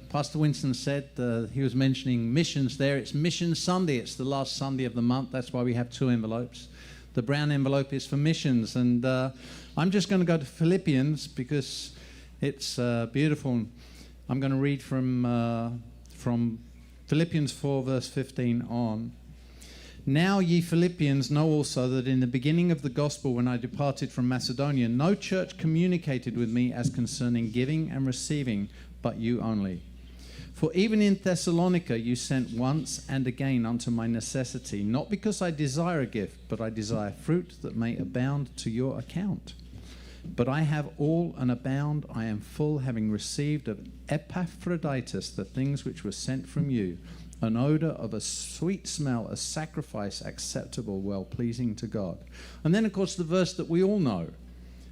Pastor Winston said, he was mentioning missions there. It's Mission Sunday. It's the last Sunday of the month. That's why we have two envelopes. The brown envelope is for missions. And I'm just going to go to Philippians because it's beautiful. I'm going to read from Philippians 4, verse 15 on. Now ye Philippians know also that in the beginning of the gospel, when I departed from Macedonia, no church communicated with me as concerning giving and receiving, but you only. For even in Thessalonica you sent once and again unto my necessity, not because I desire a gift, but I desire fruit that may abound to your account. But I have all and abound, I am full, having received of Epaphroditus the things which were sent from you, an odor of a sweet smell, a sacrifice acceptable, well-pleasing to God. And then, of course, the verse that we all know.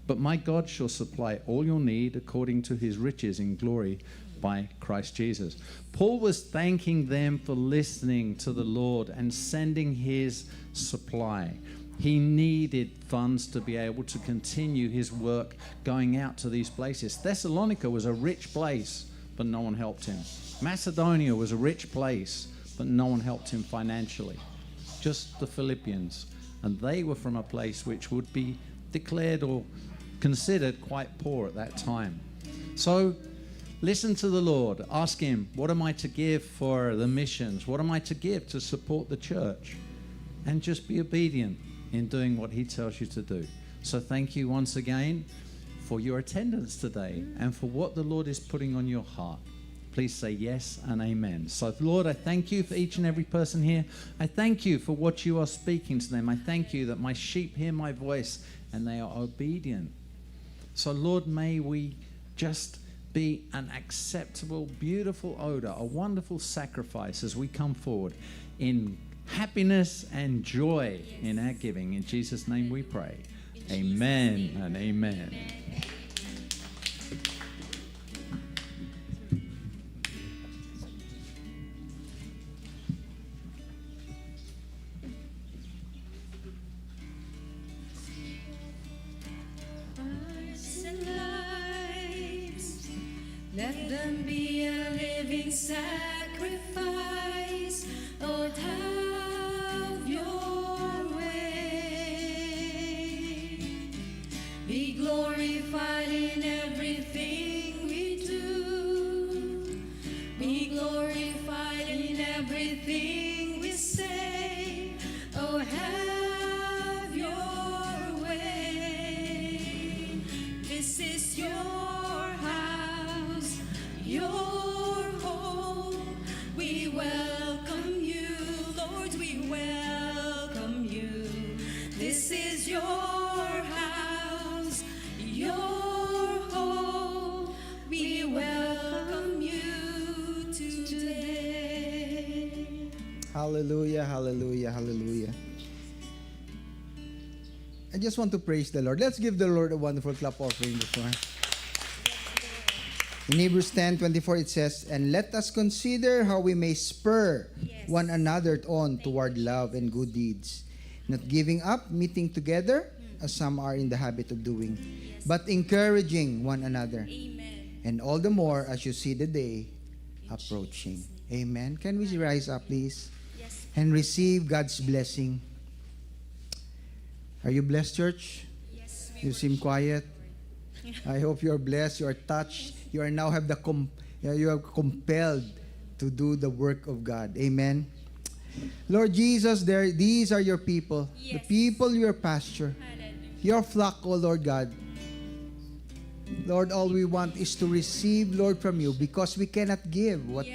But my God shall supply all your need according to his riches in glory by Christ Jesus. Paul was thanking them for listening to the Lord and sending his supply. He needed funds to be able to continue his work going out to these places. Thessalonica was a rich place, but no one helped him. Macedonia was a rich place, but no one helped him financially. Just the Philippians. And they were from a place which would be declared or considered quite poor at that time. So listen to the Lord. Ask him, what am I to give for the missions? What am I to give to support the church? And just be obedient in doing what he tells you to do. So thank you once again for your attendance today and for what the Lord is putting on your heart. Please say yes and amen. So Lord, I thank you for each and every person here. I thank you for what you are speaking to them. I thank you that my sheep hear my voice and they are obedient. So Lord, may we just be an acceptable, beautiful odor, a wonderful sacrifice as we come forward in happiness and joy in our giving. In Jesus' name we pray. Amen and amen. Hearts and lives, let them be a living sacrifice. Lord, have your way. Be glorified in everything we do. Be glorified in everything we say. Oh, have your way. This is your house, your home. We welcome you, Lord, we welcome you. This is your house, your home. We welcome you today. Hallelujah, hallelujah, hallelujah. I just want to praise the Lord. Let's give the Lord a wonderful clap offering before. In Hebrews 10:24 it says, and let us consider how we may spur one another on toward love and good deeds, not giving up meeting together as some are in the habit of doing, but encouraging one another. Amen. And all the more as you see the day approaching. Amen. Can we rise up, please? Yes. And receive God's blessing. Are you blessed, church? Yes. You seem quiet. I hope you are blessed. You are touched. You are now you are compelled to do the work of God. Amen. Lord Jesus, these are your people. Yes. The people your pasture. Hallelujah. Your flock, O Lord God. Lord, all we want is to receive, Lord, from you, because we cannot give what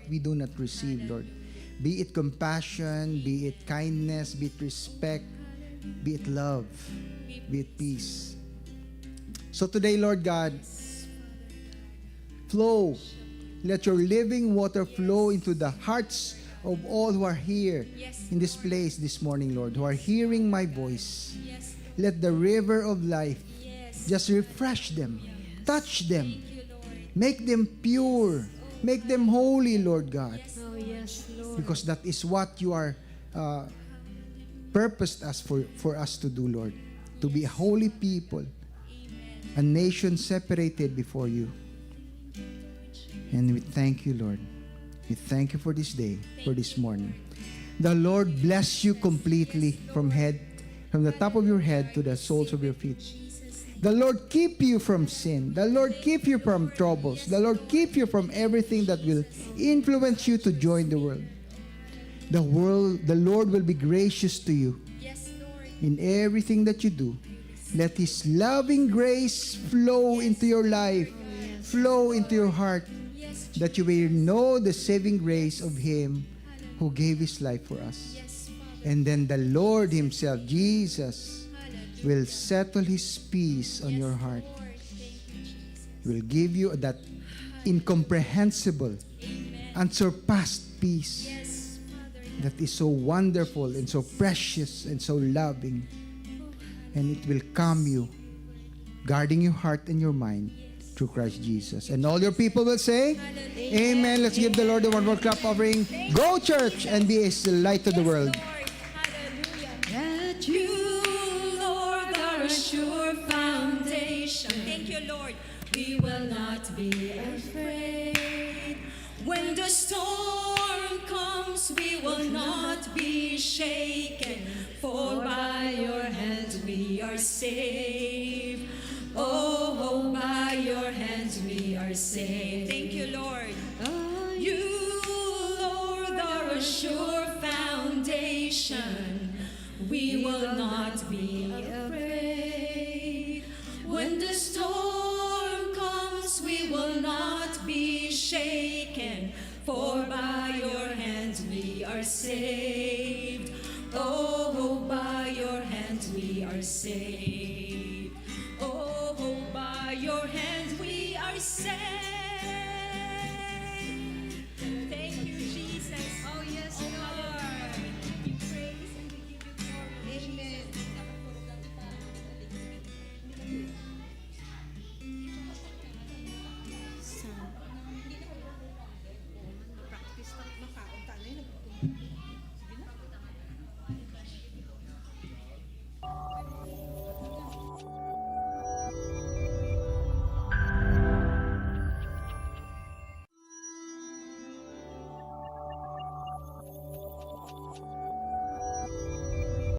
we do not receive, Lord. Be it compassion, be it kindness, be it respect, be it love, be it peace. So today, Lord God, flow. Let your living water flow into the hearts of all who are here in this place this morning, Lord, who are hearing my voice. Yes. Let the river of life Yes. just refresh them, touch them, Thank you, Lord. make them pure, make them holy, Lord God. Oh, yes, Lord. Because that is what you are purposed us for us to do, Lord. To be a holy people, a nation separated before you. And we thank you, Lord. We thank you for this day, for this morning. The Lord bless you completely from the top of your head to the soles of your feet. The Lord keep you from sin. The Lord keep you from troubles. The Lord keep you from everything that will influence you to join the world. The Lord will be gracious to you Yes, Lord. in everything that you do. Let His loving grace flow into your life, flow into your heart, Yes, that you will know the saving grace of Him who gave His life for us. yes, Father. And then the Lord Himself, Jesus, Hallelujah. will settle His peace on your heart. Lord, thank you, Jesus. Will give you that incomprehensible, unsurpassed peace Yes, Father. that is so wonderful and so precious and so loving. And it will calm you, guarding your heart and your mind through Christ Jesus. And all your people will say, Amen. Let's give the Lord a one more clap offering. Go, church, and be a light to the world. Lord, hallelujah. That you, Lord, are a sure foundation. Thank you, Lord. We will not be afraid. When the storm comes, we will not be shaken. For by your hands we are saved. Oh, by your hands we are saved. Thank you, Lord. You, Lord, are a sure foundation. We will not be afraid. When the storm comes, we will not be shaken. For by your hands we are saved. Oh, by your hands we are saved. Oh, by your hands